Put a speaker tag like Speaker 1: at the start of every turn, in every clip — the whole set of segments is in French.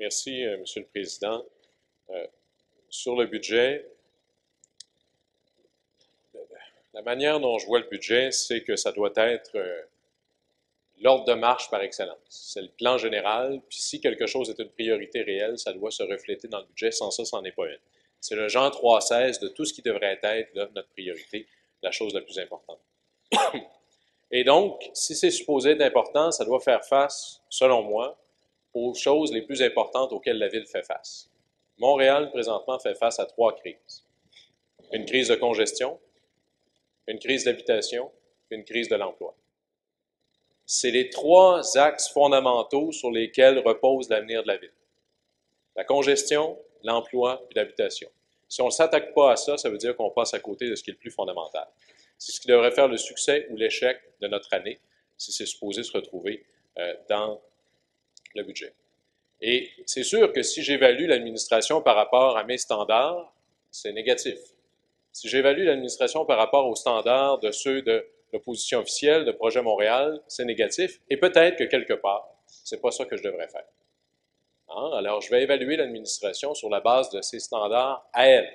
Speaker 1: Merci, Monsieur le Président. Sur le budget, la manière dont je vois le budget, c'est que ça doit être l'ordre de marche par excellence. C'est le plan général, puis si quelque chose est une priorité réelle, ça doit se refléter dans le budget. Sans ça, c'en est pas une. C'est le genre 3.16 de tout ce qui devrait être là, notre priorité, la chose la plus importante. Et donc, si c'est supposé être important, ça doit faire face, selon moi, aux choses les plus importantes auxquelles la Ville fait face. Montréal, présentement, fait face à 3 crises. Une crise de congestion, une crise d'habitation, et une crise de l'emploi. C'est les 3 axes fondamentaux sur lesquels repose l'avenir de la Ville. La congestion, l'emploi et l'habitation. Si on ne s'attaque pas à ça, ça veut dire qu'on passe à côté de ce qui est le plus fondamental. C'est ce qui devrait faire le succès ou l'échec de notre année, si c'est supposé se retrouver dans le budget. Et c'est sûr que si j'évalue l'administration par rapport à mes standards, c'est négatif. Si j'évalue l'administration par rapport aux standards de ceux de l'opposition officielle, de Projet Montréal, c'est négatif. Et peut-être que quelque part, c'est pas ça que je devrais faire. Alors, je vais évaluer l'administration sur la base de ses standards à elle.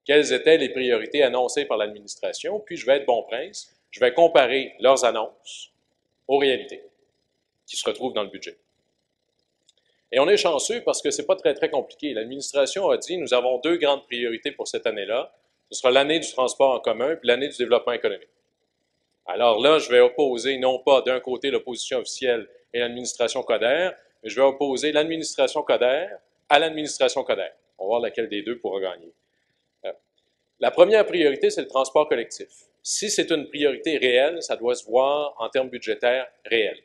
Speaker 1: Quelles étaient les priorités annoncées par l'administration, puis je vais être bon prince, je vais comparer leurs annonces aux réalités qui se retrouvent dans le budget. Et on est chanceux parce que c'est pas très compliqué. L'administration a dit, nous avons 2 grandes priorités pour cette année-là. Ce sera l'année du transport en commun puis l'année du développement économique. Alors là, je vais opposer non pas d'un côté l'opposition officielle et l'administration Coder, mais je vais opposer l'administration Coder à l'administration Coder. On va voir laquelle des deux pourra gagner. La première priorité, c'est le transport collectif. Si c'est une priorité réelle, ça doit se voir en termes budgétaires réels.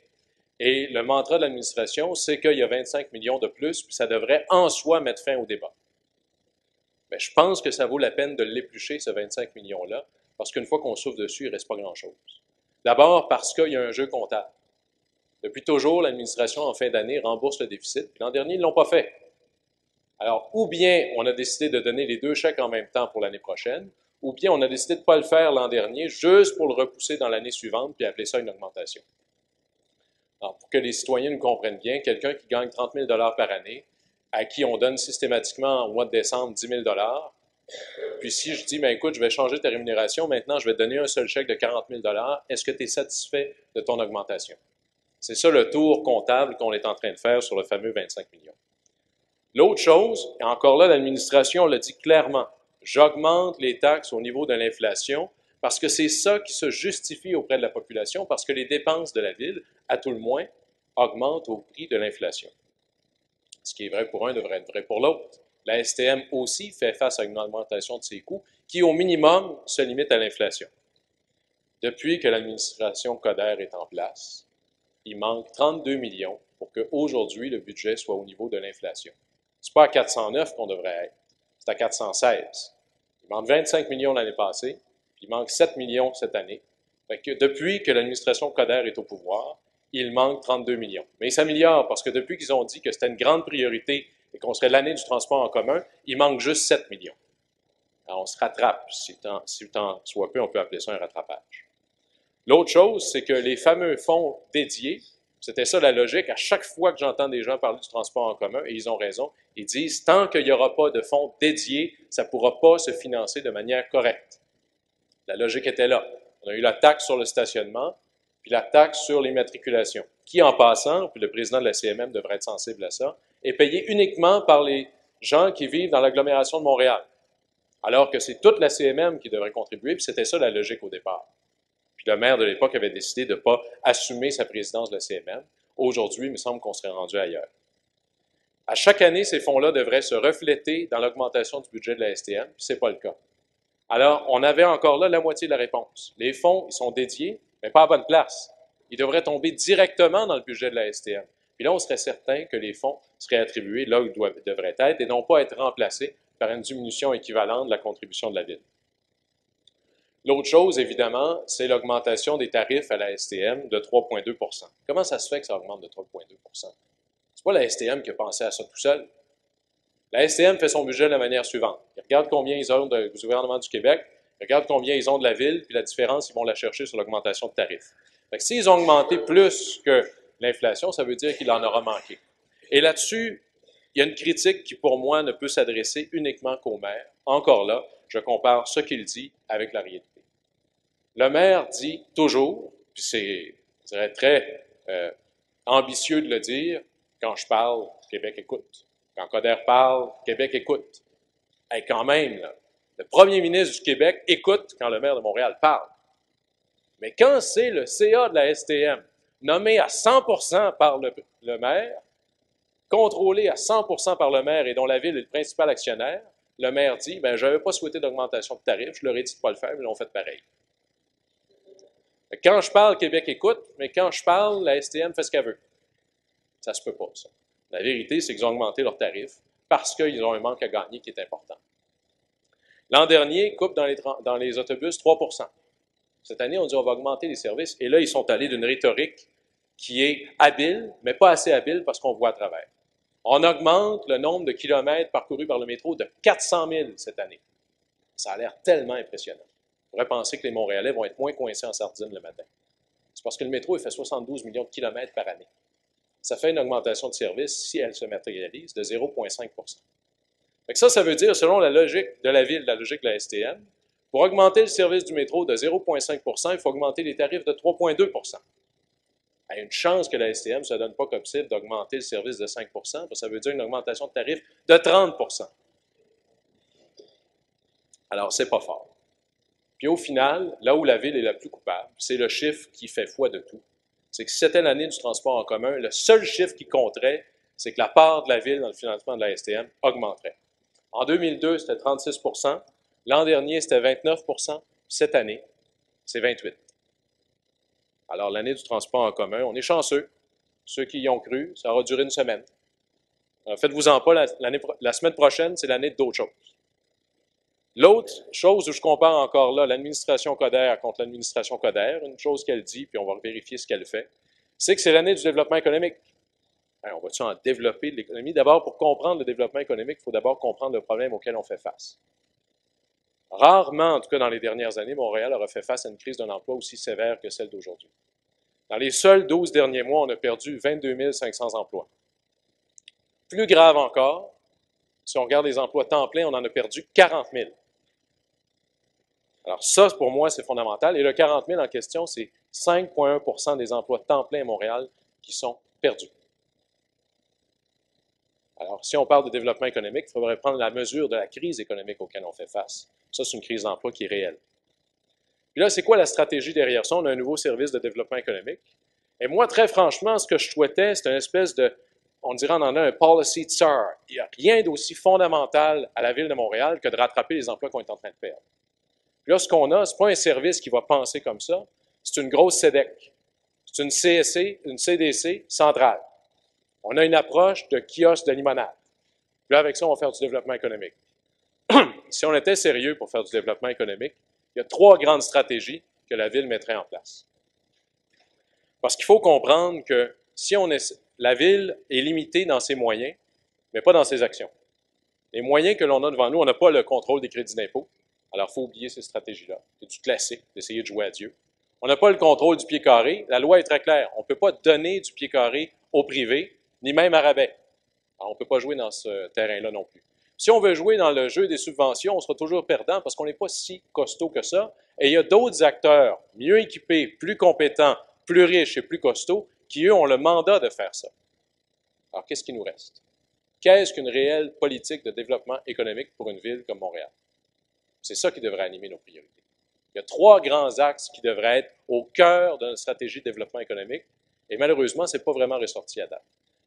Speaker 1: Et le mantra de l'administration, c'est qu'il y a 25 millions de plus, puis ça devrait en soi mettre fin au débat. Mais je pense que ça vaut la peine de l'éplucher, ce 25 millions-là, parce qu'une fois qu'on souffle dessus, il ne reste pas grand-chose. D'abord parce qu'il y a un jeu comptable. Depuis toujours, l'administration, en fin d'année, rembourse le déficit, puis l'an dernier, ils ne l'ont pas fait. Alors, ou bien on a décidé de donner les 2 chèques en même temps pour l'année prochaine, ou bien on a décidé de ne pas le faire l'an dernier, juste pour le repousser dans l'année suivante, puis appeler ça une augmentation. Alors, pour que les citoyens nous comprennent bien, quelqu'un qui gagne 30 000 $ par année, à qui on donne systématiquement au mois de décembre 10 000 $, puis si je dis, bien écoute, je vais changer ta rémunération, maintenant je vais te donner un seul chèque de 40 000 $, est-ce que tu es satisfait de ton augmentation? C'est ça le tour comptable qu'on est en train de faire sur le fameux 25 millions. L'autre chose, et encore là, l'administration l'a dit clairement, j'augmente les taxes au niveau de l'inflation parce que c'est ça qui se justifie auprès de la population, parce que les dépenses de la Ville, à tout le moins, augmentent au prix de l'inflation. Ce qui est vrai pour un devrait être vrai pour l'autre. La STM aussi fait face à une augmentation de ses coûts qui, au minimum, se limite à l'inflation. Depuis que l'administration Coder est en place, il manque 32 millions pour qu'aujourd'hui, le budget soit au niveau de l'inflation. Ce n'est pas à 409 qu'on devrait être, c'est à 416. Il manque 25 millions l'année passée, puis il manque 7 millions cette année. Fait que depuis que l'administration Coder est au pouvoir, il manque 32 millions. Mais il s'améliore parce que depuis qu'ils ont dit que c'était une grande priorité et qu'on serait l'année du transport en commun, il manque juste 7 millions. Alors on se rattrape, si tant soit peu, on peut appeler ça un rattrapage. L'autre chose, c'est que les fameux fonds dédiés, c'était ça la logique, à chaque fois que j'entends des gens parler du transport en commun, et ils ont raison, ils disent, tant qu'il n'y aura pas de fonds dédiés, ça ne pourra pas se financer de manière correcte. La logique était là. On a eu la taxe sur le stationnement, puis la taxe sur l'immatriculation, qui en passant, puis le président de la CMM devrait être sensible à ça, est payée uniquement par les gens qui vivent dans l'agglomération de Montréal, alors que c'est toute la CMM qui devrait contribuer, puis c'était ça la logique au départ. Puis le maire de l'époque avait décidé de ne pas assumer sa présidence de la CMM. Aujourd'hui, il me semble qu'on serait rendu ailleurs. À chaque année, ces fonds-là devraient se refléter dans l'augmentation du budget de la STM, puis ce n'est pas le cas. Alors, on avait encore là la moitié de la réponse. Les fonds, ils sont dédiés, mais pas à bonne place. Ils devraient tomber directement dans le budget de la STM. Puis là, on serait certain que les fonds seraient attribués là où ils devraient être et non pas être remplacés par une diminution équivalente de la contribution de la Ville. L'autre chose, évidemment, c'est l'augmentation des tarifs à la STM de 3,2 %. Comment ça se fait que ça augmente de 3,2 %? C'est pas la STM qui a pensé à ça tout seul. La STM fait son budget de la manière suivante. Ils regardent combien ils ont du gouvernement du Québec, ils regardent combien ils ont de la Ville, puis la différence, ils vont la chercher sur l'augmentation de tarifs. Fait que s'ils ont augmenté plus que l'inflation, ça veut dire qu'il en aura manqué. Et là-dessus, il y a une critique qui, pour moi, ne peut s'adresser uniquement qu'au maire. Encore là, je compare ce qu'il dit avec la réalité. Le maire dit toujours, puis c'est, je dirais, très ambitieux de le dire, quand je parle, Québec écoute. Quand Coder parle, Québec écoute. Et quand même, là, le premier ministre du Québec écoute quand le maire de Montréal parle. Mais quand c'est le CA de la STM, nommé à 100% par le maire, contrôlé à 100% par le maire et dont la ville est le principal actionnaire, le maire dit, ben, je n'avais pas souhaité d'augmentation de tarifs, je leur ai dit de ne pas le faire, mais ils l'ont fait pareil. Quand je parle, Québec écoute, mais quand je parle, la STM fait ce qu'elle veut. Ça se peut pas, ça. La vérité, c'est qu'ils ont augmenté leurs tarifs parce qu'ils ont un manque à gagner qui est important. L'an dernier, coupe dans les autobus 3%. Cette année, on dit on va augmenter les services. Et là, ils sont allés d'une rhétorique qui est habile, mais pas assez habile parce qu'on voit à travers. On augmente le nombre de kilomètres parcourus par le métro de 400 000 cette année. Ça a l'air tellement impressionnant. On pourrait penser que les Montréalais vont être moins coincés en sardines le matin. C'est parce que le métro, il fait 72 millions de kilomètres par année. Ça fait une augmentation de service, si elle se matérialise, de 0,5 %. Ça veut dire, selon la logique de la ville, la logique de la STM, pour augmenter le service du métro de 0,5 %, il faut augmenter les tarifs de 3,2 %. Il y a une chance que la STM ne se donne pas comme cible d'augmenter le service de 5 %, parce que ça veut dire une augmentation de tarifs de 30 %. Alors, c'est pas fort. Puis au final, là où la ville est la plus coupable, c'est le chiffre qui fait foi de tout. C'est que si c'était l'année du transport en commun, le seul chiffre qui compterait, c'est que la part de la ville dans le financement de la STM augmenterait. En 2002, c'était 36 %. L'an dernier, c'était 29 %. Cette année, c'est 28 %. Alors, l'année du transport en commun, on est chanceux. Ceux qui y ont cru, ça aura duré une semaine. Faites-vous-en pas, la semaine prochaine, c'est l'année d'autres choses. L'autre chose où je compare encore là l'administration Coder contre l'administration Coder, une chose qu'elle dit, puis on va vérifier ce qu'elle fait, c'est que c'est l'année du développement économique. On va-tu en développer de l'économie? D'abord, pour comprendre le développement économique, il faut d'abord comprendre le problème auquel on fait face. Rarement, en tout cas dans les dernières années, Montréal aura fait face à une crise d'un emploi aussi sévère que celle d'aujourd'hui. Dans les seuls 12 derniers mois, on a perdu 22 500 emplois. Plus grave encore, si on regarde les emplois temps plein, on en a perdu 40 000. Alors ça, pour moi, c'est fondamental. Et le 40 000 en question, c'est 5,1 % des emplois temps plein à Montréal qui sont perdus. Alors, si on parle de développement économique, il faudrait prendre la mesure de la crise économique auquel on fait face. Ça, c'est une crise d'emploi qui est réelle. Puis là, c'est quoi la stratégie derrière ça? On a un nouveau service de développement économique. Et moi, très franchement, ce que je souhaitais, c'est une espèce de, on dirait on en a un policy tsar. Il n'y a rien d'aussi fondamental à la Ville de Montréal que de rattraper les emplois qu'on est en train de perdre. Puis là, ce qu'on a, ce n'est pas un service qui va penser comme ça, c'est une grosse CEDEC. C'est une CSC, une CDC centrale. On a une approche de kiosque de limonade. Puis là, avec ça, on va faire du développement économique. Si on était sérieux pour faire du développement économique, il y a 3 grandes stratégies que la Ville mettrait en place. Parce qu'il faut comprendre que si la Ville est limitée dans ses moyens, mais pas dans ses actions. Les moyens que l'on a devant nous, on n'a pas le contrôle des crédits d'impôt. Alors, il faut oublier ces stratégies-là. C'est du classique, d'essayer de jouer à Dieu. On n'a pas le contrôle du pied carré. La loi est très claire. On ne peut pas donner du pied carré au privé, ni même à rabais. Alors, on ne peut pas jouer dans ce terrain-là non plus. Si on veut jouer dans le jeu des subventions, on sera toujours perdant parce qu'on n'est pas si costaud que ça. Et il y a d'autres acteurs mieux équipés, plus compétents, plus riches et plus costauds qui, eux, ont le mandat de faire ça. Alors, qu'est-ce qui nous reste? Qu'est-ce qu'une réelle politique de développement économique pour une ville comme Montréal? C'est ça qui devrait animer nos priorités. Il y a 3 grands axes qui devraient être au cœur de notre stratégie de développement économique, et malheureusement, ce n'est pas vraiment ressorti à date.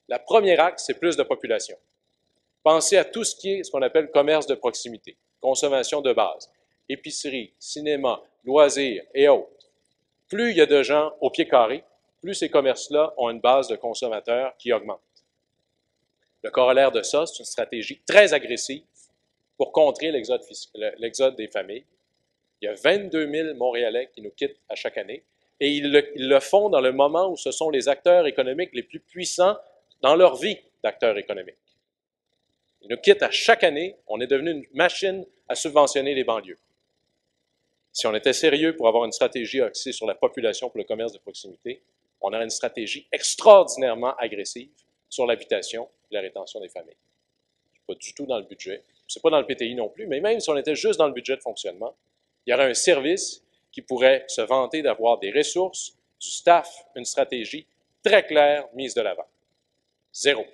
Speaker 1: Le premier axe, c'est plus de population. Pensez à tout ce qui est ce qu'on appelle commerce de proximité, consommation de base, épicerie, cinéma, loisirs et autres. Plus il y a de gens au pied carré, plus ces commerces-là ont une base de consommateurs qui augmente. Le corollaire de ça, c'est une stratégie très agressive pour contrer l'exode des familles. Il y a 22 000 Montréalais qui nous quittent à chaque année et ils le font dans le moment où ce sont les acteurs économiques les plus puissants dans leur vie d'acteurs économiques. Ils nous quittent à chaque année. On est devenu une machine à subventionner les banlieues. Si on était sérieux pour avoir une stratégie axée sur la population pour le commerce de proximité, on aurait une stratégie extraordinairement agressive sur l'habitation et la rétention des familles. pas du tout dans le budget, c'est pas dans le PTI non plus, mais même si on était juste dans le budget de fonctionnement, il y aurait un service qui pourrait se vanter d'avoir des ressources, du staff, une stratégie très claire mise de l'avant. Zéro.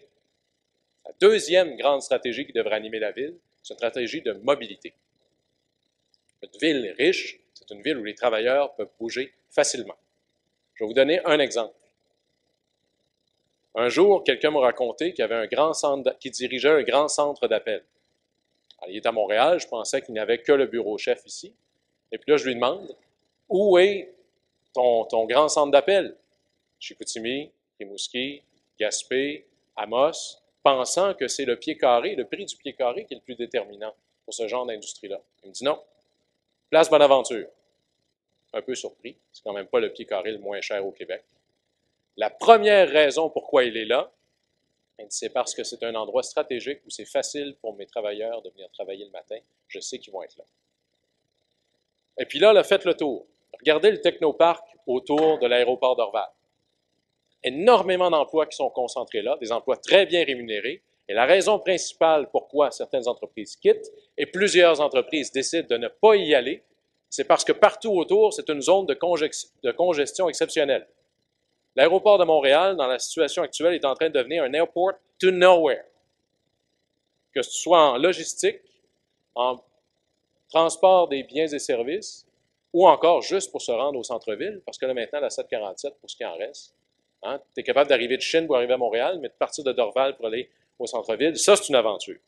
Speaker 1: La deuxième grande stratégie qui devrait animer la ville, c'est une stratégie de mobilité. Une ville riche, c'est une ville où les travailleurs peuvent bouger facilement. Je vais vous donner un exemple. Un jour, quelqu'un m'a raconté qu'il dirigeait un grand centre d'appel. Il est à Montréal, je pensais qu'il n'y avait que le bureau chef ici. Et puis là, je lui demande, où est ton grand centre d'appel? Chicoutimi, Rimouski, Gaspé, Amos, pensant que c'est le pied carré, le prix du pied carré qui est le plus déterminant pour ce genre d'industrie-là. Il me dit non. Place Bonaventure. Un peu surpris, c'est quand même pas le pied carré le moins cher au Québec. La première raison pourquoi il est là, c'est parce que c'est un endroit stratégique où c'est facile pour mes travailleurs de venir travailler le matin. Je sais qu'ils vont être là. Et puis là, faites le tour. Regardez le technoparc autour de l'aéroport d'Orval. Énormément d'emplois qui sont concentrés là, des emplois très bien rémunérés. Et la raison principale pourquoi certaines entreprises quittent et plusieurs entreprises décident de ne pas y aller, c'est parce que partout autour, c'est une zone de congestion exceptionnelle. L'aéroport de Montréal, dans la situation actuelle, est en train de devenir un airport to nowhere. Que ce soit en logistique, en transport des biens et services, ou encore juste pour se rendre au centre-ville, parce que là maintenant, la 747, pour ce qui en reste, hein, tu es capable d'arriver de Chine pour arriver à Montréal, mais de partir de Dorval pour aller au centre-ville, ça c'est une aventure.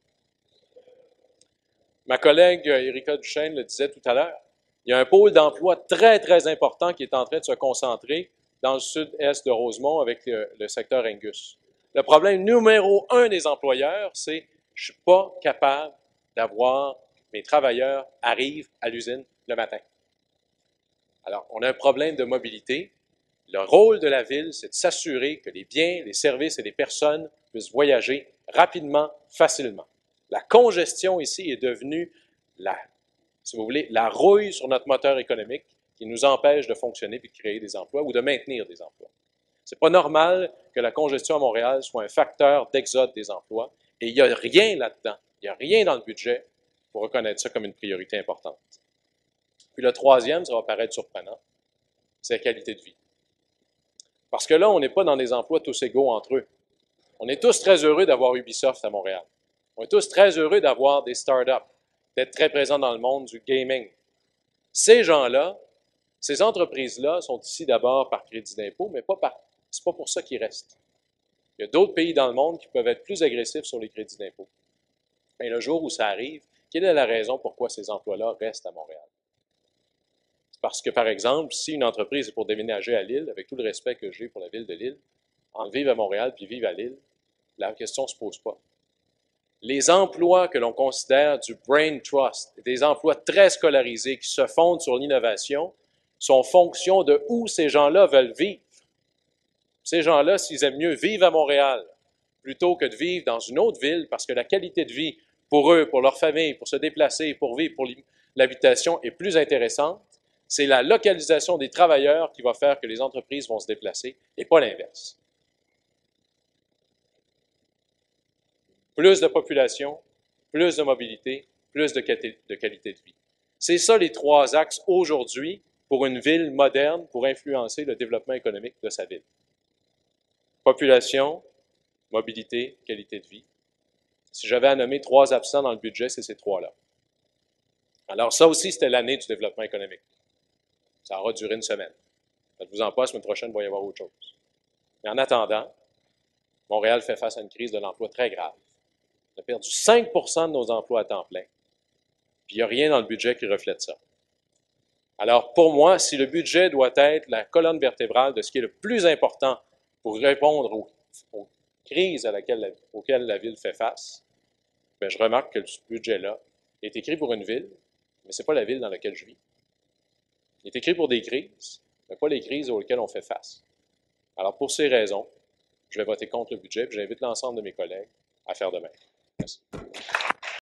Speaker 1: Ma collègue Érika Duchesne le disait tout à l'heure, il y a un pôle d'emploi très, très important qui est en train de se concentrer dans le sud-est de Rosemont avec le secteur Angus. Le problème numéro un des employeurs, c'est je ne suis pas capable d'avoir mes travailleurs arrivent à l'usine le matin. Alors, on a un problème de mobilité. Le rôle de la ville, c'est de s'assurer que les biens, les services et les personnes puissent voyager rapidement, facilement. La congestion ici est devenue, si vous voulez, la rouille sur notre moteur économique qui nous empêche de fonctionner et de créer des emplois ou de maintenir des emplois. Ce n'est pas normal que la congestion à Montréal soit un facteur d'exode des emplois et il n'y a rien là-dedans, il n'y a rien dans le budget pour reconnaître ça comme une priorité importante. Puis le troisième, ça va paraître surprenant, c'est la qualité de vie. Parce que là, on n'est pas dans des emplois tous égaux entre eux. On est tous très heureux d'avoir Ubisoft à Montréal. On est tous très heureux d'avoir des startups, d'être très présents dans le monde du gaming. Ces gens-là, ces entreprises-là sont ici d'abord par crédit d'impôt, mais c'est pas pour ça qu'ils restent. Il y a d'autres pays dans le monde qui peuvent être plus agressifs sur les crédits d'impôt. Et le jour où ça arrive, quelle est la raison pourquoi ces emplois-là restent à Montréal? Parce que, par exemple, si une entreprise est pour déménager à Lille, avec tout le respect que j'ai pour la ville de Lille, en vivre à Montréal puis vivre à Lille, la question ne se pose pas. Les emplois que l'on considère du brain trust, des emplois très scolarisés qui se fondent sur l'innovation, sont fonction de où ces gens-là veulent vivre. Ces gens-là, s'ils aiment mieux vivre à Montréal plutôt que de vivre dans une autre ville, parce que la qualité de vie pour eux, pour leur famille, pour se déplacer, pour vivre, pour l'habitation est plus intéressante, c'est la localisation des travailleurs qui va faire que les entreprises vont se déplacer et pas l'inverse. Plus de population, plus de mobilité, plus de qualité de vie. C'est ça les trois axes aujourd'hui pour une ville moderne pour influencer le développement économique de sa ville. Population, mobilité, qualité de vie. Si j'avais à nommer 3 absents dans le budget, c'est ces 3-là. Alors ça aussi, c'était l'année du développement économique. Ça aura duré une semaine. Faites-vous-en pas, la semaine prochaine, il va y avoir autre chose. Mais en attendant, Montréal fait face à une crise de l'emploi très grave. On a perdu 5 % de nos emplois à temps plein. Puis il n'y a rien dans le budget qui reflète ça. Alors pour moi, si le budget doit être la colonne vertébrale de ce qui est le plus important pour répondre aux crises auxquelles la ville fait face, bien, je remarque que ce budget-là est écrit pour une ville, mais ce n'est pas la ville dans laquelle je vis. Il est écrit pour des crises, mais pas les crises auxquelles on fait face. Alors pour ces raisons, je vais voter contre le budget, et j'invite l'ensemble de mes collègues à faire de même. Merci.